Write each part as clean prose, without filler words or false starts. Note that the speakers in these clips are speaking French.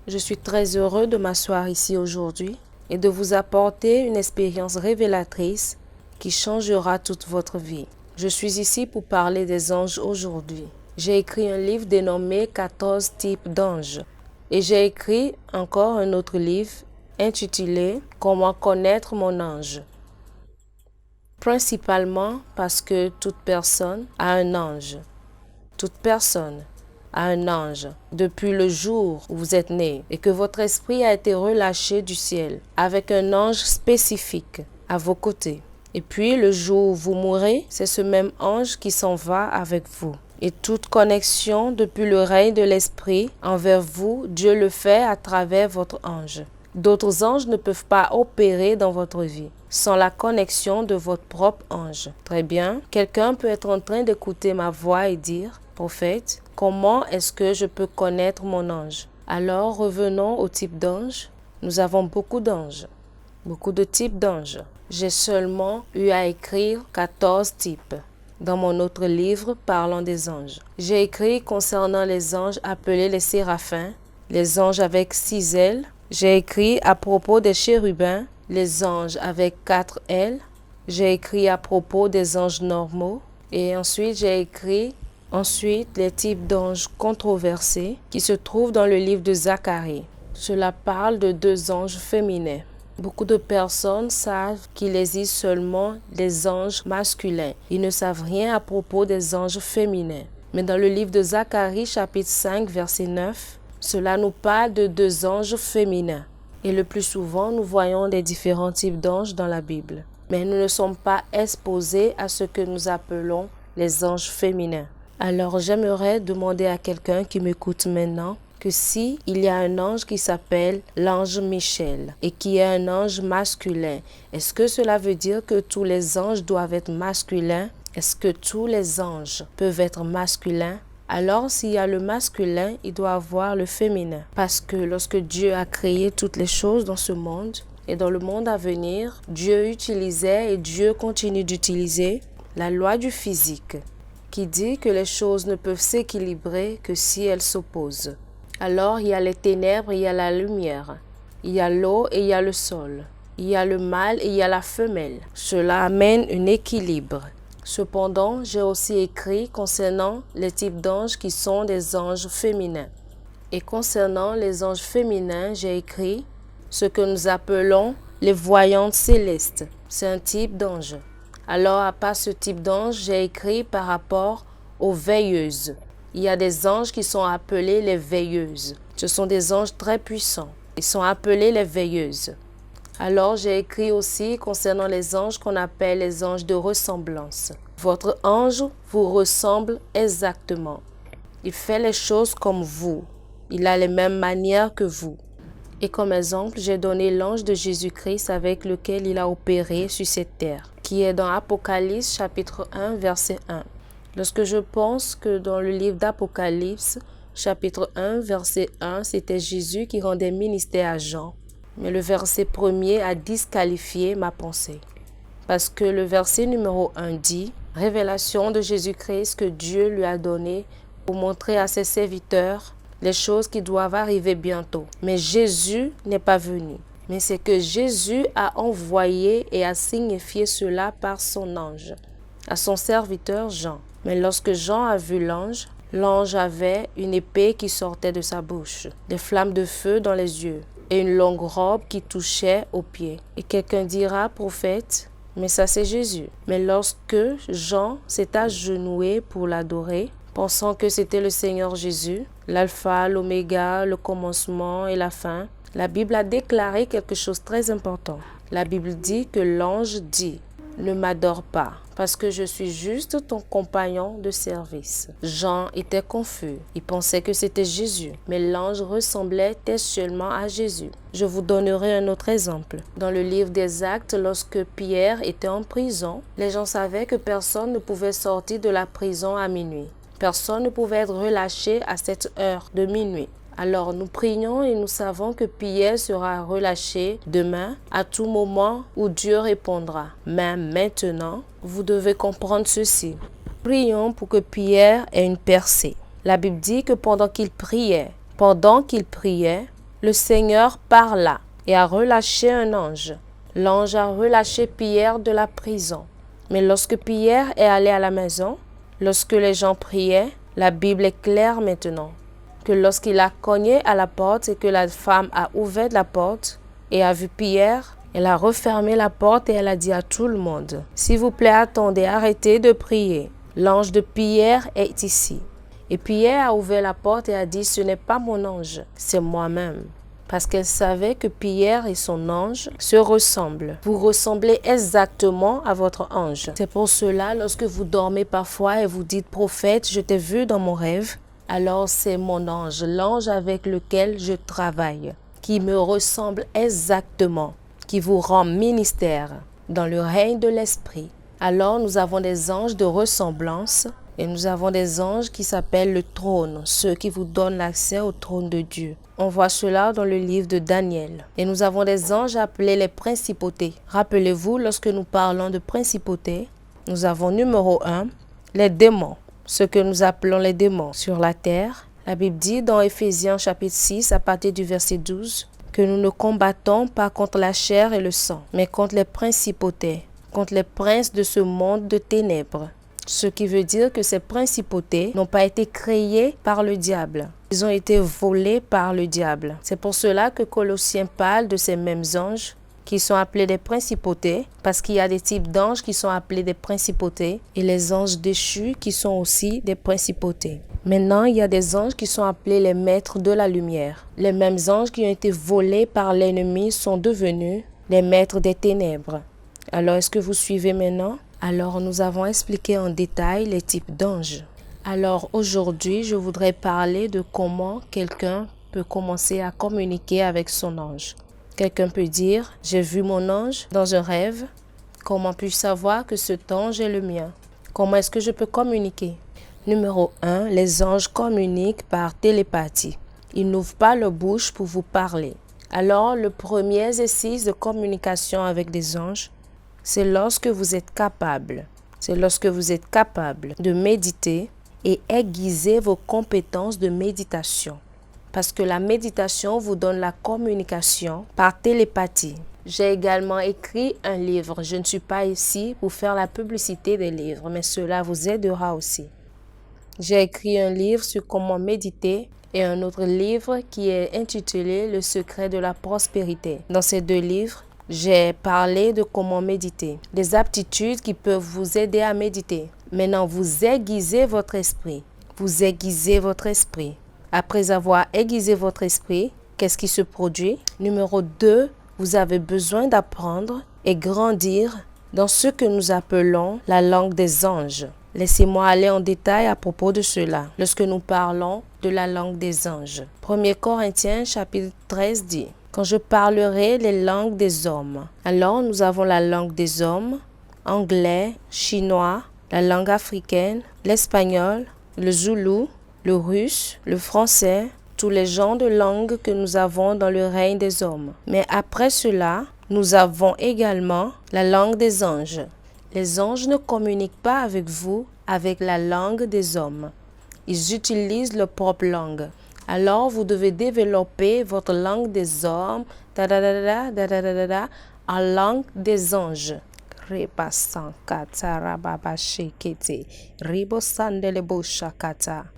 Je suis très heureux de m'asseoir ici aujourd'hui et de vous apporter une expérience révélatrice qui changera toute votre vie. Je suis ici pour parler des anges aujourd'hui. J'ai écrit un livre dénommé 14 types d'anges et j'ai écrit encore un autre livre intitulé Comment connaître mon ange. Principalement parce que toute personne a un ange. Toute personne a un ange depuis le jour où vous êtes né et que votre esprit a été relâché du ciel avec un ange spécifique à vos côtés. Et puis le jour où vous mourrez, c'est ce même ange qui s'en va avec vous. Et toute connexion depuis le règne de l'esprit envers vous, Dieu le fait à travers votre ange. D'autres anges ne peuvent pas opérer dans votre vie sans la connexion de votre propre ange. Très bien, quelqu'un peut être en train d'écouter ma voix et dire, prophète, comment est-ce que je peux connaître mon ange? Alors revenons au type d'ange. Nous avons beaucoup d'anges, beaucoup de types d'anges. J'ai seulement eu à écrire 14 types dans mon autre livre parlant des anges. J'ai écrit concernant les anges appelés les séraphins, les anges avec 6 ailes. J'ai écrit à propos des chérubins, les anges avec 4 ailes. J'ai écrit à propos des anges normaux. Et ensuite, j'ai écrit les types d'anges controversés qui se trouvent dans le livre de Zacharie. Cela parle de 2 anges féminins. Beaucoup de personnes savent qu'il existe seulement des anges masculins. Ils ne savent rien à propos des anges féminins. Mais dans le livre de Zacharie, chapitre 5, verset 9, cela nous parle de 2 anges féminins. Et le plus souvent, nous voyons des différents types d'anges dans la Bible. Mais nous ne sommes pas exposés à ce que nous appelons les anges féminins. Alors j'aimerais demander à quelqu'un qui m'écoute maintenant que si il y a un ange qui s'appelle l'ange Michel et qui est un ange masculin, est-ce que cela veut dire que tous les anges doivent être masculins? Est-ce que tous les anges peuvent être masculins? Alors, s'il y a le masculin, il doit avoir le féminin. Parce que lorsque Dieu a créé toutes les choses dans ce monde et dans le monde à venir, Dieu utilisait et Dieu continue d'utiliser la loi du physique qui dit que les choses ne peuvent s'équilibrer que si elles s'opposent. Alors, il y a les ténèbres et il y a la lumière. Il y a l'eau et il y a le sol. Il y a le mâle et il y a la femelle. Cela amène un équilibre. Cependant, j'ai aussi écrit concernant les types d'anges qui sont des anges féminins. Et concernant les anges féminins, j'ai écrit ce que nous appelons les voyantes célestes. C'est un type d'ange. Alors, à part ce type d'ange, j'ai écrit par rapport aux veilleuses. Il y a des anges qui sont appelés les veilleuses. Ce sont des anges très puissants. Ils sont appelés les veilleuses. Alors, j'ai écrit aussi concernant les anges qu'on appelle les anges de ressemblance. Votre ange vous ressemble exactement. Il fait les choses comme vous. Il a les mêmes manières que vous. Et comme exemple, j'ai donné l'ange de Jésus-Christ avec lequel il a opéré sur cette terre, qui est dans Apocalypse chapitre 1, verset 1. Lorsque je pense que dans le livre d'Apocalypse, chapitre 1, verset 1, c'était Jésus qui rendait ministère à Jean. Mais le verset premier a disqualifié ma pensée. Parce que le verset numéro 1 dit « Révélation de Jésus-Christ que Dieu lui a donnée pour montrer à ses serviteurs les choses qui doivent arriver bientôt. Mais Jésus n'est pas venu. Mais c'est que Jésus a envoyé et a signifié cela par son ange, à son serviteur Jean. Mais lorsque Jean a vu l'ange, l'ange avait une épée qui sortait de sa bouche, des flammes de feu dans les yeux et une longue robe qui touchait aux pieds. Et quelqu'un dira, prophète, mais ça c'est Jésus. Mais lorsque Jean s'est agenouillé pour l'adorer, pensant que c'était le Seigneur Jésus, l'alpha, l'oméga, le commencement et la fin, la Bible a déclaré quelque chose de très important. La Bible dit que l'ange dit « Ne m'adore pas, parce que je suis juste ton compagnon de service. » Jean était confus. Il pensait que c'était Jésus, mais l'ange ressemblait textuellement à Jésus. Je vous donnerai un autre exemple. Dans le livre des Actes, lorsque Pierre était en prison, les gens savaient que personne ne pouvait sortir de la prison à minuit. Personne ne pouvait être relâché à cette heure de minuit. Alors nous prions et nous savons que Pierre sera relâché demain à tout moment où Dieu répondra. Mais maintenant, vous devez comprendre ceci. Prions pour que Pierre ait une percée. La Bible dit que pendant qu'il priait, le Seigneur parla et a relâché un ange. L'ange a relâché Pierre de la prison. Mais lorsque Pierre est allé à la maison, lorsque les gens priaient, la Bible est claire maintenant, que lorsqu'il a cogné à la porte et que la femme a ouvert la porte et a vu Pierre, elle a refermé la porte et elle a dit à tout le monde, « S'il vous plaît, attendez, arrêtez de prier. L'ange de Pierre est ici. » Et Pierre a ouvert la porte et a dit, « Ce n'est pas mon ange, c'est moi-même. » Parce qu'elle savait que Pierre et son ange se ressemblent. Vous ressemblez exactement à votre ange. C'est pour cela, lorsque vous dormez parfois et vous dites, « Prophète, je t'ai vu dans mon rêve », alors c'est mon ange, l'ange avec lequel je travaille, qui me ressemble exactement, qui vous rend ministère dans le règne de l'Esprit. Alors nous avons des anges de ressemblance et nous avons des anges qui s'appellent le trône, ceux qui vous donnent l'accès au trône de Dieu. On voit cela dans le livre de Daniel. Et nous avons des anges appelés les principautés. Rappelez-vous, lorsque nous parlons de principautés, nous avons numéro 1, les démons, ce que nous appelons les démons sur la terre. La Bible dit dans Éphésiens chapitre 6, à partir du verset 12, que nous ne combattons pas contre la chair et le sang, mais contre les principautés, contre les princes de ce monde de ténèbres. Ce qui veut dire que ces principautés n'ont pas été créées par le diable. Ils ont été volés par le diable. C'est pour cela que Colossiens parle de ces mêmes anges qui sont appelés des principautés, parce qu'il y a des types d'anges qui sont appelés des principautés et les anges déchus qui sont aussi des principautés. Maintenant, il y a des anges qui sont appelés les maîtres de la lumière. Les mêmes anges qui ont été volés par l'ennemi sont devenus les maîtres des ténèbres. Alors, est-ce que vous suivez maintenant? Alors, nous avons expliqué en détail les types d'anges. Alors, aujourd'hui, je voudrais parler de comment quelqu'un peut commencer à communiquer avec son ange. Quelqu'un peut dire, j'ai vu mon ange dans un rêve. Comment puis-je savoir que cet ange est le mien? Comment est-ce que je peux communiquer? Numéro 1, les anges communiquent par télépathie. Ils n'ouvrent pas leur bouche pour vous parler. Alors, le premier exercice de communication avec des anges, c'est lorsque vous êtes capable. C'est lorsque vous êtes capable de méditer et aiguiser vos compétences de méditation. Parce que la méditation vous donne la communication par télépathie. J'ai également écrit un livre. Je ne suis pas ici pour faire la publicité des livres, mais cela vous aidera aussi. J'ai écrit un livre sur comment méditer et un autre livre qui est intitulé « Le secret de la prospérité ». Dans ces deux livres, j'ai parlé de comment méditer, des aptitudes qui peuvent vous aider à méditer. Maintenant, vous aiguisez votre esprit. Vous aiguisez votre esprit. Après avoir aiguisé votre esprit, qu'est-ce qui se produit? Numéro 2, vous avez besoin d'apprendre et grandir dans ce que nous appelons la langue des anges. Laissez-moi aller en détail à propos de cela, lorsque nous parlons de la langue des anges. 1 Corinthiens chapitre 13 dit, « Quand je parlerai les langues des hommes ». Alors nous avons la langue des hommes, anglais, chinois, la langue africaine, l'espagnol, le zoulou, le russe, le français, tous les genres de langues que nous avons dans le règne des hommes. Mais après cela, nous avons également la langue des anges. Les anges ne communiquent pas avec vous avec la langue des hommes. Ils utilisent leur propre langue. Alors, vous devez développer votre langue des hommes en langue des anges.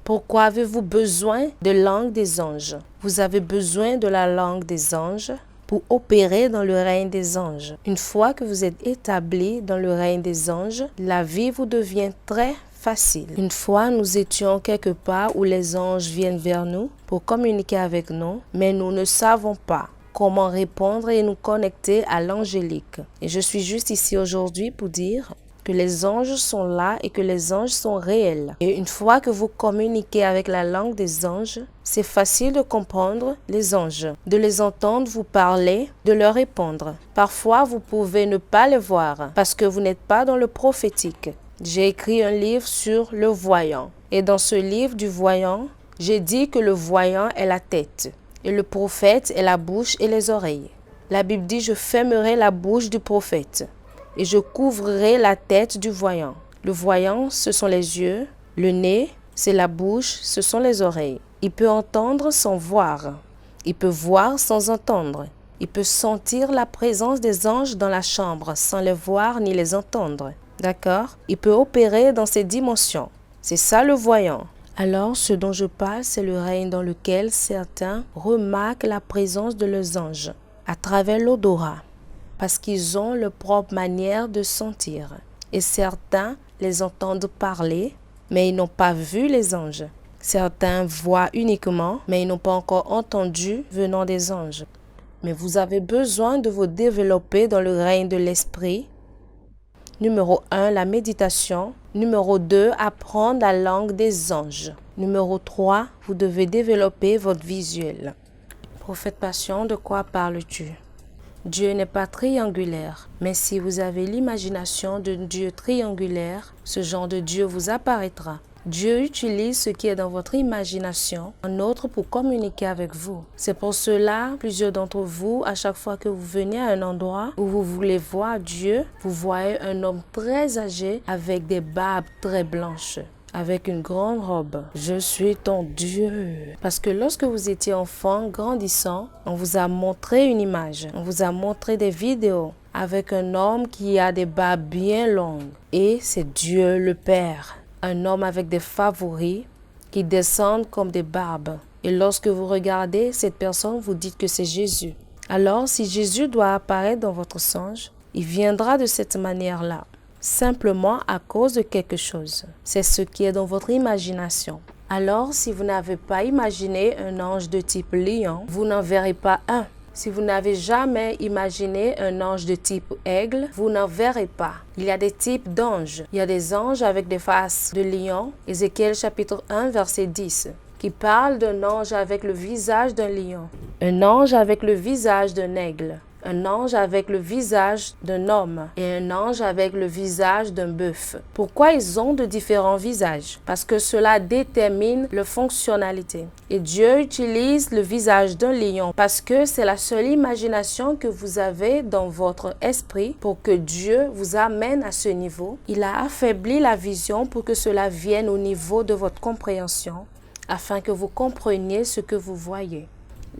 Pourquoi avez-vous besoin de langue des anges? Vous avez besoin de la langue des anges pour opérer dans le règne des anges. Une fois que vous êtes établi dans le règne des anges, la vie vous devient très facile. Une fois, nous étions quelque part où les anges viennent vers nous pour communiquer avec nous, mais nous ne savons pas comment répondre et nous connecter à l'angélique. Et je suis juste ici aujourd'hui pour dire que les anges sont là et que les anges sont réels. Et une fois que vous communiquez avec la langue des anges, c'est facile de comprendre les anges, de les entendre vous parler, de leur répondre. Parfois, vous pouvez ne pas les voir parce que vous n'êtes pas dans le prophétique. J'ai écrit un livre sur le voyant. Et dans ce livre du voyant, j'ai dit que le voyant est la tête et le prophète est la bouche et les oreilles. La Bible dit « Je fermerai la bouche du prophète et je couvrirai la tête du voyant ». Le voyant, ce sont les yeux. Le nez, c'est la bouche, ce sont les oreilles. Il peut entendre sans voir. Il peut voir sans entendre. Il peut sentir la présence des anges dans la chambre sans les voir ni les entendre. D'accord? Il peut opérer dans ces dimensions. C'est ça le voyant. Alors, ce dont je parle, c'est le règne dans lequel certains remarquent la présence de leurs anges à travers l'odorat, parce qu'ils ont leur propre manière de sentir. Et certains les entendent parler, mais ils n'ont pas vu les anges. Certains voient uniquement, mais ils n'ont pas encore entendu venant des anges. Mais vous avez besoin de vous développer dans le règne de l'esprit. Numéro 1, la méditation. Numéro 2, apprendre la langue des anges. Numéro 3, vous devez développer votre visuel. Prophète Passion, de quoi parles-tu? Dieu n'est pas triangulaire, mais si vous avez l'imagination d'un Dieu triangulaire, ce genre de Dieu vous apparaîtra. Dieu utilise ce qui est dans votre imagination, un autre pour communiquer avec vous. C'est pour cela, plusieurs d'entre vous, à chaque fois que vous venez à un endroit où vous voulez voir Dieu, vous voyez un homme très âgé avec des barbes très blanches, avec une grande robe. Je suis ton Dieu. Parce que lorsque vous étiez enfant, grandissant, on vous a montré une image, on vous a montré des vidéos avec un homme qui a des barbes bien longues. Et c'est Dieu le Père. Un homme avec des favoris qui descendent comme des barbes. Et lorsque vous regardez cette personne, vous dites que c'est Jésus. Alors, si Jésus doit apparaître dans votre songe, il viendra de cette manière-là, simplement à cause de quelque chose. C'est ce qui est dans votre imagination. Alors, si vous n'avez pas imaginé un ange de type lion, vous n'en verrez pas un. Si vous n'avez jamais imaginé un ange de type aigle, vous n'en verrez pas. Il y a des types d'anges. Il y a des anges avec des faces de lion. Ézéchiel chapitre 1, verset 10, qui parle d'un ange avec le visage d'un lion. Un ange avec le visage d'un aigle. Un ange avec le visage d'un homme et un ange avec le visage d'un bœuf. Pourquoi ils ont de différents visages? Parce que cela détermine leur fonctionnalité. Et Dieu utilise le visage d'un lion parce que c'est la seule imagination que vous avez dans votre esprit pour que Dieu vous amène à ce niveau. Il a affaibli la vision pour que cela vienne au niveau de votre compréhension afin que vous compreniez ce que vous voyez.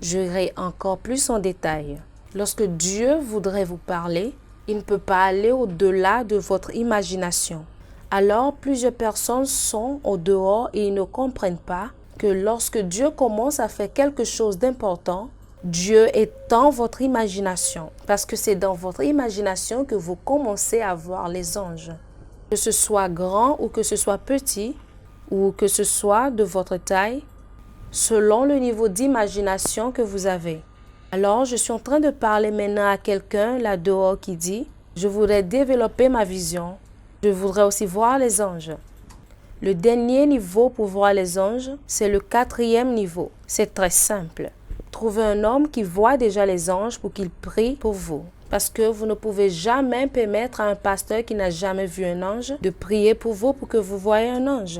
J'irai encore plus en détail. Lorsque Dieu voudrait vous parler, il ne peut pas aller au-delà de votre imagination. Alors, plusieurs personnes sont au dehors et ils ne comprennent pas que lorsque Dieu commence à faire quelque chose d'important, Dieu est dans votre imagination. Parce que c'est dans votre imagination que vous commencez à voir les anges. Que ce soit grand ou que ce soit petit, ou que ce soit de votre taille, selon le niveau d'imagination que vous avez. Alors, je suis en train de parler maintenant à quelqu'un là-dehors qui dit « Je voudrais développer ma vision. Je voudrais aussi voir les anges. » Le dernier niveau pour voir les anges, c'est le 4e niveau. C'est très simple. Trouvez un homme qui voit déjà les anges pour qu'il prie pour vous. Parce que vous ne pouvez jamais permettre à un pasteur qui n'a jamais vu un ange de prier pour vous pour que vous voyez un ange.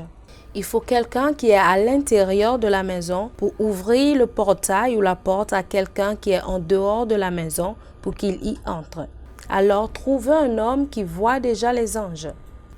Il faut quelqu'un qui est à l'intérieur de la maison pour ouvrir le portail ou la porte à quelqu'un qui est en dehors de la maison pour qu'il y entre. Alors, trouvez un homme qui voit déjà les anges.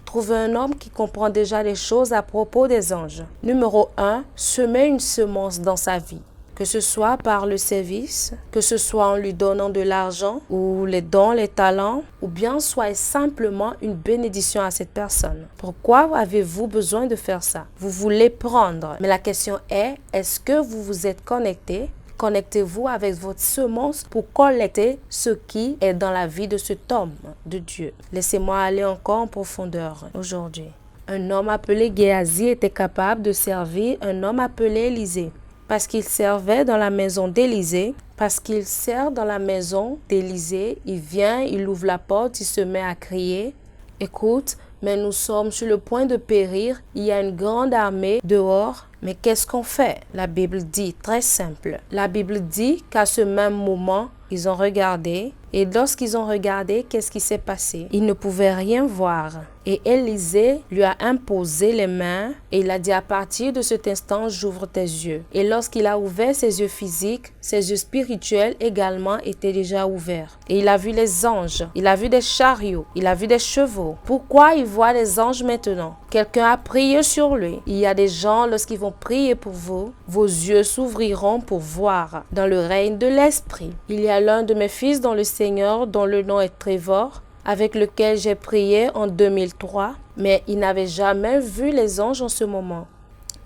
Trouvez un homme qui comprend déjà les choses à propos des anges. Numéro 1, semez une semence dans sa vie. Que ce soit par le service, que ce soit en lui donnant de l'argent ou les dons, les talents, ou bien soyez simplement une bénédiction à cette personne. Pourquoi avez-vous besoin de faire ça? Vous voulez prendre, mais la question est-ce que vous vous êtes connecté? Connectez-vous avec votre semence pour collecter ce qui est dans la vie de cet homme de Dieu. Laissez-moi aller encore en profondeur aujourd'hui. Un homme appelé Géasi était capable de servir un homme appelé Élisée. Parce qu'il servait dans la maison d'Élisée, parce qu'il sert dans la maison d'Élisée, il vient, il ouvre la porte, il se met à crier. Écoute, mais nous sommes sur le point de périr, il y a une grande armée dehors, mais qu'est-ce qu'on fait? La Bible dit, très simple, la Bible dit qu'à ce même moment, Ils ont regardé. Et lorsqu'ils ont regardé, qu'est-ce qui s'est passé? Ils ne pouvaient rien voir. Et Élisée lui a imposé les mains et il a dit à partir de cet instant, j'ouvre tes yeux. Et lorsqu'il a ouvert ses yeux physiques, ses yeux spirituels également étaient déjà ouverts. Et il a vu les anges, il a vu des chariots, il a vu des chevaux. Pourquoi il voit les anges maintenant? Quelqu'un a prié sur lui. Il y a des gens, lorsqu'ils vont prier pour vous, vos yeux s'ouvriront pour voir dans le règne de l'Esprit. Il y a l'un de mes fils dans le Seigneur dont le nom est Trevor, avec lequel j'ai prié en 2003, mais il n'avait jamais vu les anges en ce moment.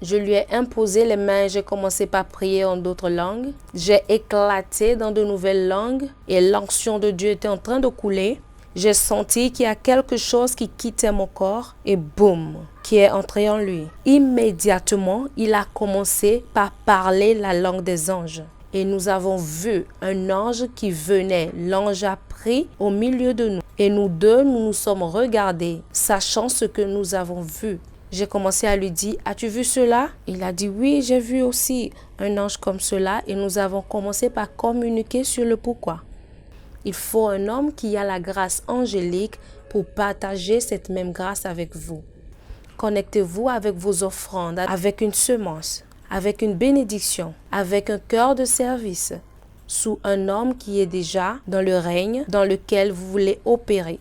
Je lui ai imposé les mains et j'ai commencé par prier en d'autres langues. J'ai éclaté dans de nouvelles langues et l'onction de Dieu était en train de couler. J'ai senti qu'il y a quelque chose qui quittait mon corps et boum, qui est entré en lui. Immédiatement, il a commencé par parler la langue des anges. Et nous avons vu un ange qui venait. L'ange a pris au milieu de nous. Et nous deux, nous nous sommes regardés, sachant ce que nous avons vu. J'ai commencé à lui dire, as-tu vu cela? Il a dit, oui, j'ai vu aussi un ange comme cela. Et nous avons commencé par communiquer sur le pourquoi. Il faut un homme qui a la grâce angélique pour partager cette même grâce avec vous. Connectez-vous avec vos offrandes, avec une semence, avec une bénédiction, avec un cœur de service, sous un homme qui est déjà dans le règne dans lequel vous voulez opérer.